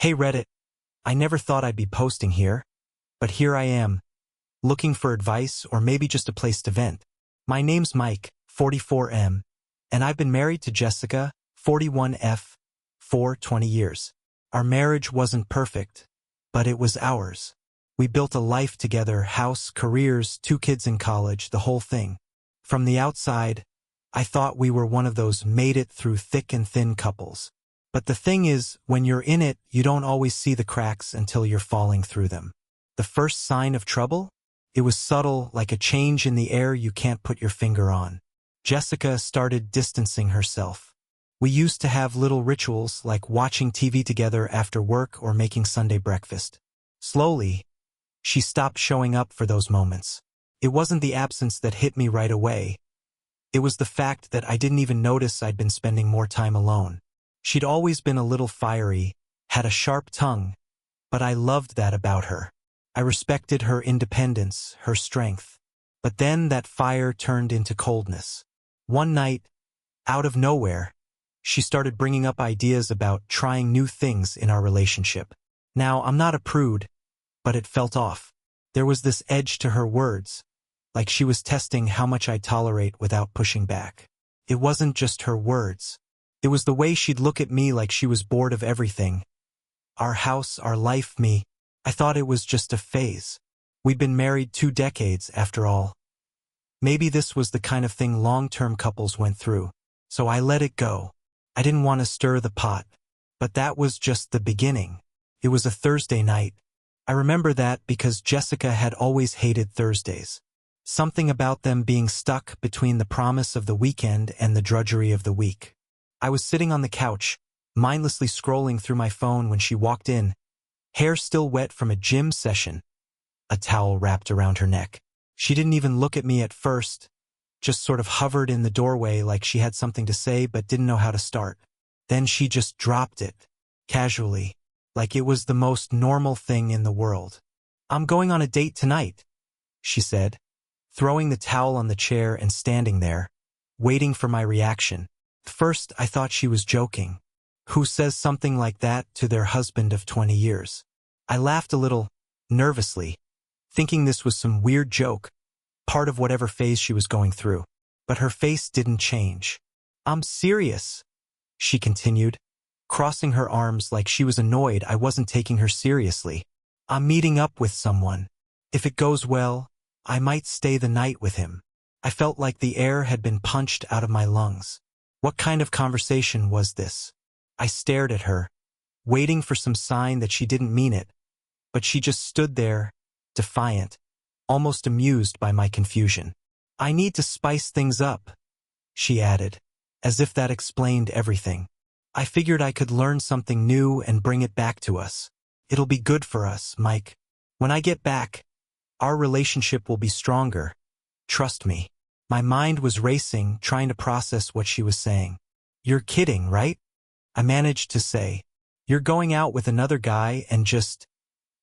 Hey Reddit, I never thought I'd be posting here, but here I am, looking for advice or maybe just a place to vent. My name's Mike, 44M, and I've been married to Jessica, 41F, for 20 years. Our marriage wasn't perfect, but it was ours. We built a life together, house, careers, 2 kids in college, the whole thing. From the outside, I thought we were one of those made it through thick and thin couples. But the thing is, when you're in it, you don't always see the cracks until you're falling through them. The first sign of trouble? It was subtle, like a change in the air you can't put your finger on. Jessica started distancing herself. We used to have little rituals like watching TV together after work or making Sunday breakfast. Slowly, she stopped showing up for those moments. It wasn't the absence that hit me right away. It was the fact that I didn't even notice I'd been spending more time alone. She'd always been a little fiery, had a sharp tongue, but I loved that about her. I respected her independence, her strength. But then that fire turned into coldness. One night, out of nowhere, she started bringing up ideas about trying new things in our relationship. Now, I'm not a prude, but it felt off. There was this edge to her words, like she was testing how much I'd tolerate without pushing back. It wasn't just her words. It was the way she'd look at me like she was bored of everything. Our house, our life, me. I thought it was just a phase. We'd been married 2 decades, after all. Maybe this was the kind of thing long-term couples went through. So I let it go. I didn't want to stir the pot. But that was just the beginning. It was a Thursday night. I remember that because Jessica had always hated Thursdays. Something about them being stuck between the promise of the weekend and the drudgery of the week. I was sitting on the couch, mindlessly scrolling through my phone when she walked in, hair still wet from a gym session, a towel wrapped around her neck. She didn't even look at me at first, just sort of hovered in the doorway like she had something to say but didn't know how to start. Then she just dropped it, casually, like it was the most normal thing in the world. "I'm going on a date tonight," she said, throwing the towel on the chair and standing there, waiting for my reaction. First, I thought she was joking. Who says something like that to their husband of 20 years? I laughed a little, nervously, thinking this was some weird joke, part of whatever phase she was going through. But her face didn't change. "I'm serious," she continued, crossing her arms like she was annoyed I wasn't taking her seriously. "I'm meeting up with someone. If it goes well, I might stay the night with him." I felt like the air had been punched out of my lungs. What kind of conversation was this? I stared at her, waiting for some sign that she didn't mean it, but she just stood there, defiant, almost amused by my confusion. "I need to spice things up," she added, as if that explained everything. "I figured I could learn something new and bring it back to us. It'll be good for us, Mike. When I get back, our relationship will be stronger. Trust me." My mind was racing, trying to process what she was saying. "You're kidding, right?" I managed to say. "You're going out with another guy and just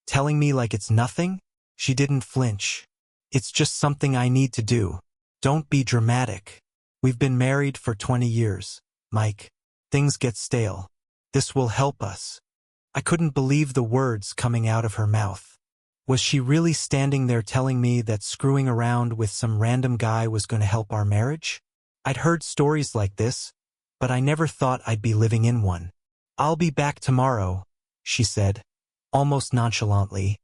telling me like it's nothing?" She didn't flinch. "It's just something I need to do. Don't be dramatic. We've been married for 20 years, Mike. Things get stale. This will help us." I couldn't believe the words coming out of her mouth. Was she really standing there telling me that screwing around with some random guy was going to help our marriage? I'd heard stories like this, but I never thought I'd be living in one. "I'll be back tomorrow," she said, almost nonchalantly,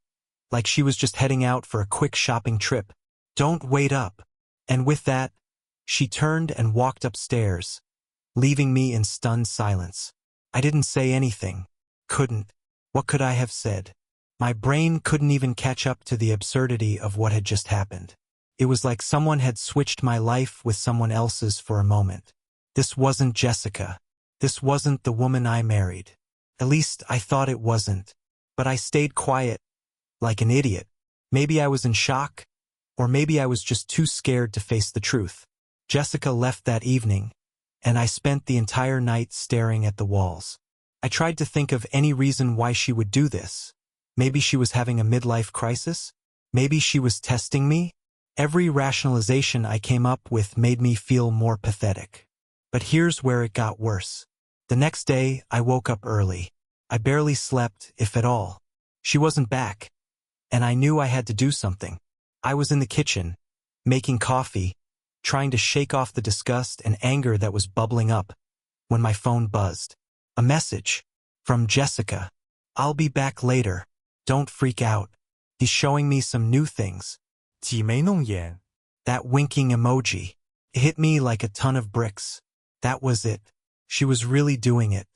like she was just heading out for a quick shopping trip. "Don't wait up." And with that, she turned and walked upstairs, leaving me in stunned silence. I didn't say anything. Couldn't. What could I have said? My brain couldn't even catch up to the absurdity of what had just happened. It was like someone had switched my life with someone else's for a moment. This wasn't Jessica. This wasn't the woman I married. At least I thought it wasn't. But I stayed quiet, like an idiot. Maybe I was in shock, or maybe I was just too scared to face the truth. Jessica left that evening, and I spent the entire night staring at the walls. I tried to think of any reason why she would do this. Maybe she was having a midlife crisis? Maybe she was testing me? Every rationalization I came up with made me feel more pathetic. But here's where it got worse. The next day, I woke up early. I barely slept, if at all. She wasn't back, and I knew I had to do something. I was in the kitchen, making coffee, trying to shake off the disgust and anger that was bubbling up, when my phone buzzed. A message. From Jessica. I'll be back later. Don't freak out. He's showing me some new things. 挤眉弄眼 That winking emoji. It hit me like a ton of bricks. That was it. She was really doing it.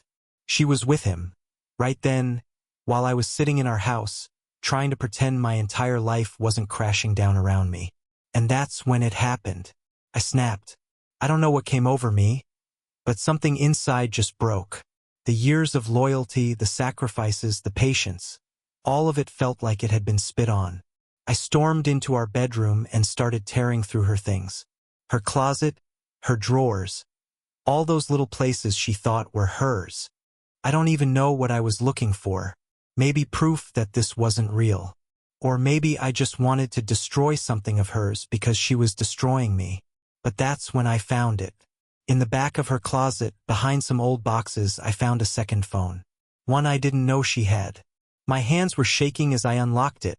She was with him. Right then, while I was sitting in our house, trying to pretend my entire life wasn't crashing down around me. And that's when it happened. I snapped. I don't know what came over me, but something inside just broke. The years of loyalty, the sacrifices, the patience. All of it felt like it had been spit on. I stormed into our bedroom and started tearing through her things. Her closet, her drawers. All those little places she thought were hers. I don't even know what I was looking for. Maybe proof that this wasn't real. Or maybe I just wanted to destroy something of hers because she was destroying me. But that's when I found it. In the back of her closet, behind some old boxes, I found a second phone. One I didn't know she had. My hands were shaking as I unlocked it.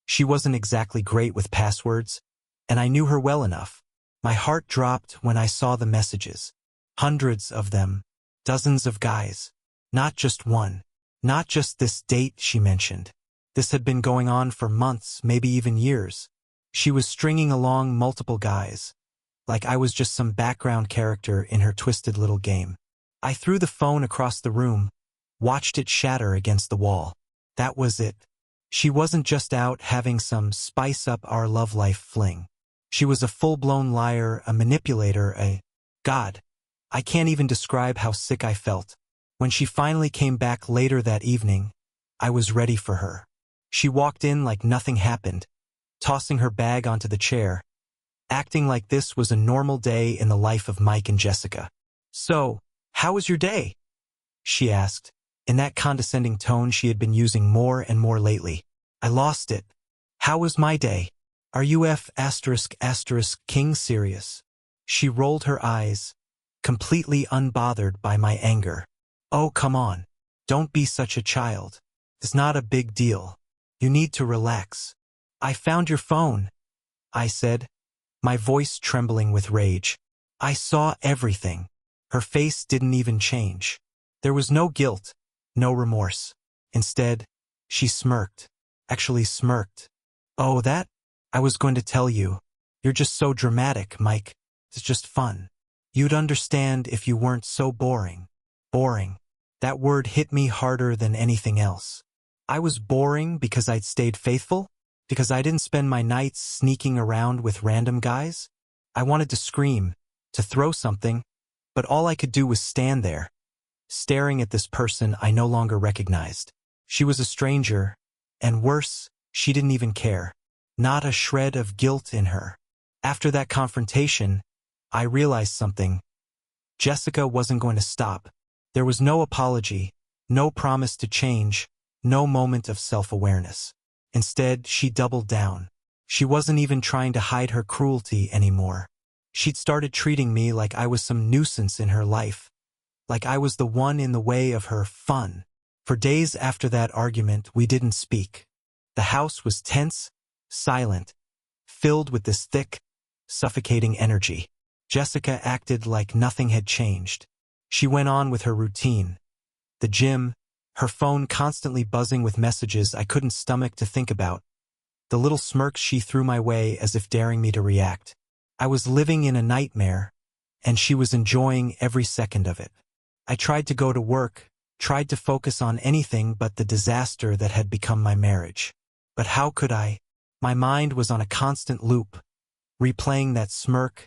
She wasn't exactly great with passwords, and I knew her well enough. My heart dropped when I saw the messages. Hundreds of them. Dozens of guys. Not just one. Not just this date she mentioned. This had been going on for months, maybe even years. She was stringing along multiple guys. Like I was just some background character in her twisted little game. I threw the phone across the room, watched it shatter against the wall. That was it. She wasn't just out having some spice-up-our-love-life fling. She was a full-blown liar, a manipulator, God, I can't even describe how sick I felt. When she finally came back later that evening, I was ready for her. She walked in like nothing happened, tossing her bag onto the chair, acting like this was a normal day in the life of Mike and Jessica. "So, how was your day?" she asked, in that condescending tone she had been using more and more lately. I lost it. How was my day? Are you king serious? She rolled her eyes, completely unbothered by my anger. Oh, come on. Don't be such a child. It's not a big deal. You need to relax. I found your phone, I said, my voice trembling with rage. I saw everything. Her face didn't even change. There was no guilt, no remorse. Instead, she smirked. Actually smirked. Oh, that? I was going to tell you. You're just so dramatic, Mike. It's just fun. You'd understand if you weren't so boring. Boring. That word hit me harder than anything else. I was boring because I'd stayed faithful? Because I didn't spend my nights sneaking around with random guys? I wanted to scream, to throw something, but all I could do was stand there, staring at this person I no longer recognized. She was a stranger, and worse, she didn't even care. Not a shred of guilt in her. After that confrontation, I realized something. Jessica wasn't going to stop. There was no apology, no promise to change, no moment of self-awareness. Instead, she doubled down. She wasn't even trying to hide her cruelty anymore. She'd started treating me like I was some nuisance in her life, like I was the one in the way of her fun. For days after that argument, we didn't speak. The house was tense, silent, filled with this thick, suffocating energy. Jessica acted like nothing had changed. She went on with her routine. The gym, her phone constantly buzzing with messages I couldn't stomach to think about. The little smirks she threw my way as if daring me to react. I was living in a nightmare, and she was enjoying every second of it. I tried to go to work, tried to focus on anything but the disaster that had become my marriage. But how could I? My mind was on a constant loop, replaying that smirk,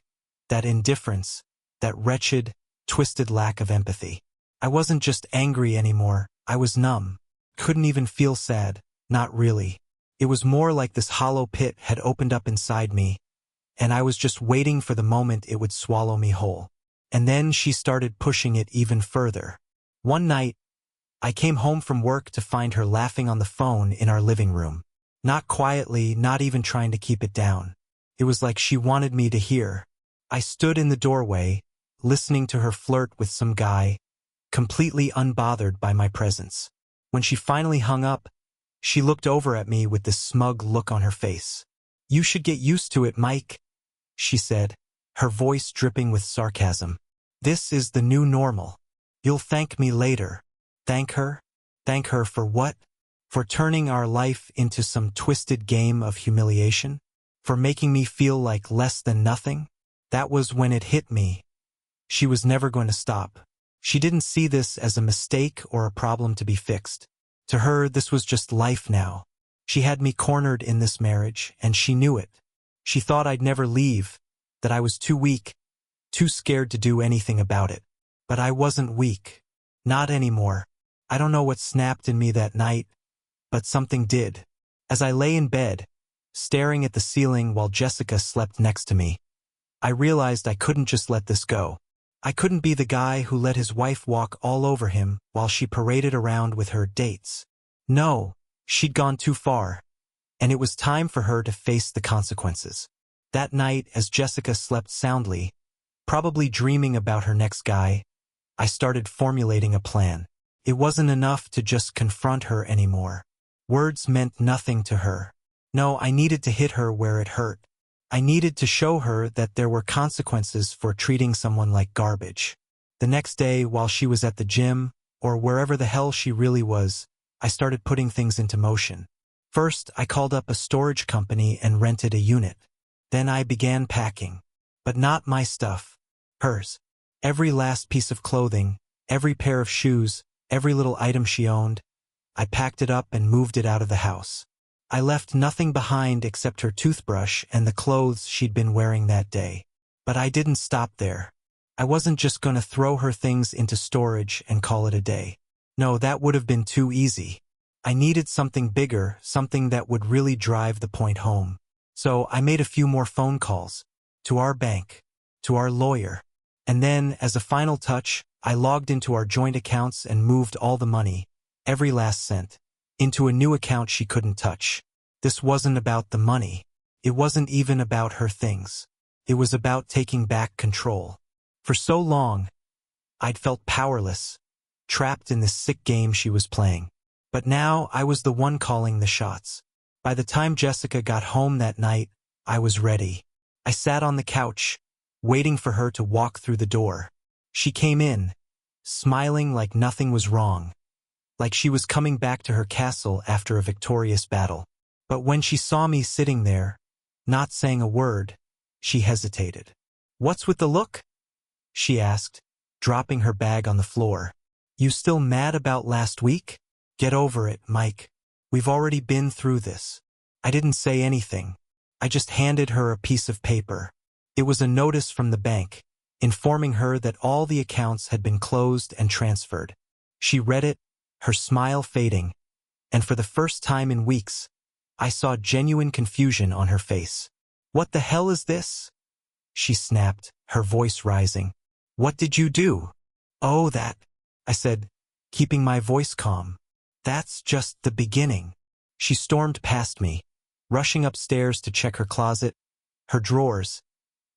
that indifference, that wretched, twisted lack of empathy. I wasn't just angry anymore, I was numb. Couldn't even feel sad, not really. It was more like this hollow pit had opened up inside me, and I was just waiting for the moment it would swallow me whole. And then she started pushing it even further. One night, I came home from work to find her laughing on the phone in our living room. Not quietly, not even trying to keep it down. It was like she wanted me to hear. I stood in the doorway, listening to her flirt with some guy, completely unbothered by my presence. When she finally hung up, she looked over at me with this smug look on her face. "You should get used to it, Mike," she said, her voice dripping with sarcasm. "This is the new normal. You'll thank me later." Thank her? Thank her for what? For turning our life into some twisted game of humiliation? For making me feel like less than nothing? That was when it hit me. She was never going to stop. She didn't see this as a mistake or a problem to be fixed. To her, this was just life now. She had me cornered in this marriage, and she knew it. She thought I'd never leave, that I was too weak, too scared to do anything about it. But I wasn't weak. Not anymore. I don't know what snapped in me that night, but something did. As I lay in bed, staring at the ceiling while Jessica slept next to me, I realized I couldn't just let this go. I couldn't be the guy who let his wife walk all over him while she paraded around with her dates. No, she'd gone too far, and it was time for her to face the consequences. That night, as Jessica slept soundly, probably dreaming about her next guy, I started formulating a plan. It wasn't enough to just confront her anymore. Words meant nothing to her. No, I needed to hit her where it hurt. I needed to show her that there were consequences for treating someone like garbage. The next day, while she was at the gym, or wherever the hell she really was, I started putting things into motion. First, I called up a storage company and rented a unit. Then I began packing. But not my stuff. Hers. Every last piece of clothing, every pair of shoes, every little item she owned, I packed it up and moved it out of the house. I left nothing behind except her toothbrush and the clothes she'd been wearing that day. But I didn't stop there. I wasn't just going to throw her things into storage and call it a day. No, that would have been too easy. I needed something bigger, something that would really drive the point home. So I made a few more phone calls. To our bank. To our lawyer. And then, as a final touch, I logged into our joint accounts and moved all the money, every last cent, into a new account she couldn't touch. This wasn't about the money. It wasn't even about her things. It was about taking back control. For so long, I'd felt powerless, trapped in this sick game she was playing. But now I was the one calling the shots. By the time Jessica got home that night, I was ready. I sat on the couch, waiting for her to walk through the door. She came in, smiling like nothing was wrong, like she was coming back to her castle after a victorious battle. But when she saw me sitting there, not saying a word, she hesitated. "What's with the look?" she asked, dropping her bag on the floor. "You still mad about last week? Get over it, Mike. We've already been through this." I didn't say anything. I just handed her a piece of paper. It was a notice from the bank, informing her that all the accounts had been closed and transferred. She read it, her smile fading, and for the first time in weeks, I saw genuine confusion on her face. "What the hell is this?" she snapped, her voice rising. "What did you do?" "Oh, that," I said, keeping my voice calm. "That's just the beginning." She stormed past me, rushing upstairs to check her closet, her drawers,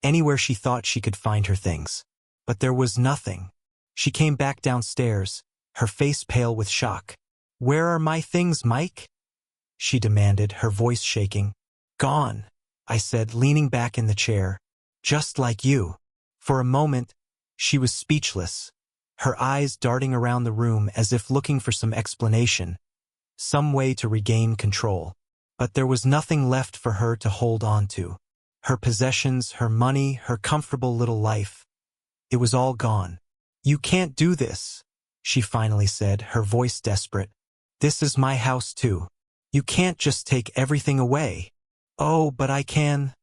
anywhere she thought she could find her things. But there was nothing. She came back downstairs, her face pale with shock. "Where are my things, Mike?" she demanded, her voice shaking. "Gone," I said, leaning back in the chair. "Just like you." For a moment, she was speechless, her eyes darting around the room as if looking for some explanation, some way to regain control. But there was nothing left for her to hold on to. Her possessions, her money, her comfortable little life. It was all gone. "You can't do this," she finally said, her voice desperate. "This is my house too. You can't just take everything away." "Oh, but I can,"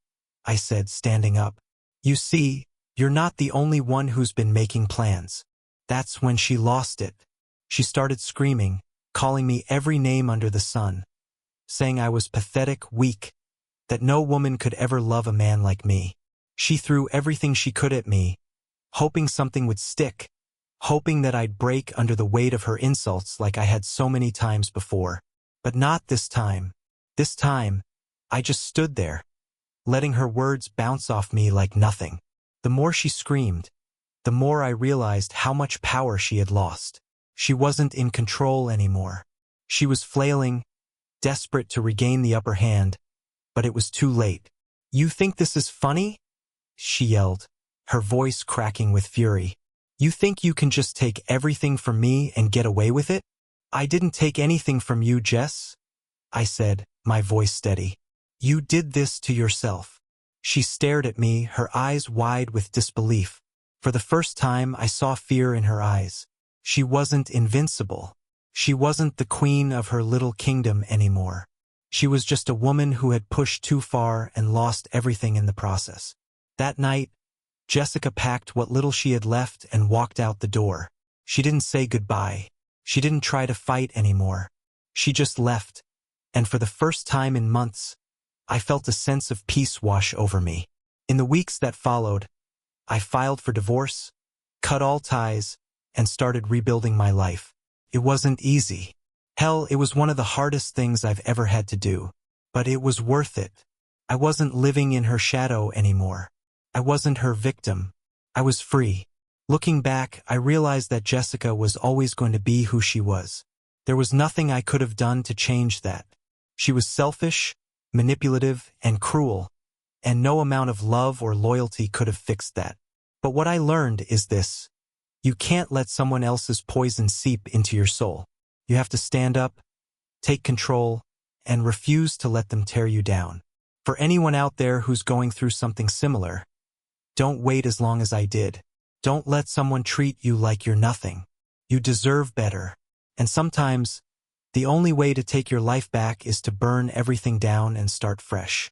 I said, standing up. "You see, you're not the only one who's been making plans." That's when she lost it. She started screaming, calling me every name under the sun, saying I was pathetic, weak, that no woman could ever love a man like me. She threw everything she could at me, hoping something would stick, hoping that I'd break under the weight of her insults like I had so many times before. But not this time. This time, I just stood there, letting her words bounce off me like nothing. The more she screamed, the more I realized how much power she had lost. She wasn't in control anymore. She was flailing, desperate to regain the upper hand, but it was too late. "You think this is funny?" she yelled, her voice cracking with fury. "You think you can just take everything from me and get away with it?" "I didn't take anything from you, Jess," I said, my voice steady. "You did this to yourself." She stared at me, her eyes wide with disbelief. For the first time, I saw fear in her eyes. She wasn't invincible. She wasn't the queen of her little kingdom anymore. She was just a woman who had pushed too far and lost everything in the process. That night, Jessica packed what little she had left and walked out the door. She didn't say goodbye. She didn't try to fight anymore. She just left, and for the first time in months, I felt a sense of peace wash over me. In the weeks that followed, I filed for divorce, cut all ties, and started rebuilding my life. It wasn't easy. Hell, it was one of the hardest things I've ever had to do. But it was worth it. I wasn't living in her shadow anymore. I wasn't her victim. I was free. Looking back, I realized that Jessica was always going to be who she was. There was nothing I could have done to change that. She was selfish, manipulative, and cruel, and no amount of love or loyalty could have fixed that. But what I learned is this: you can't let someone else's poison seep into your soul. You have to stand up, take control, and refuse to let them tear you down. For anyone out there who's going through something similar, don't wait as long as I did. Don't let someone treat you like you're nothing. You deserve better. And sometimes, the only way to take your life back is to burn everything down and start fresh.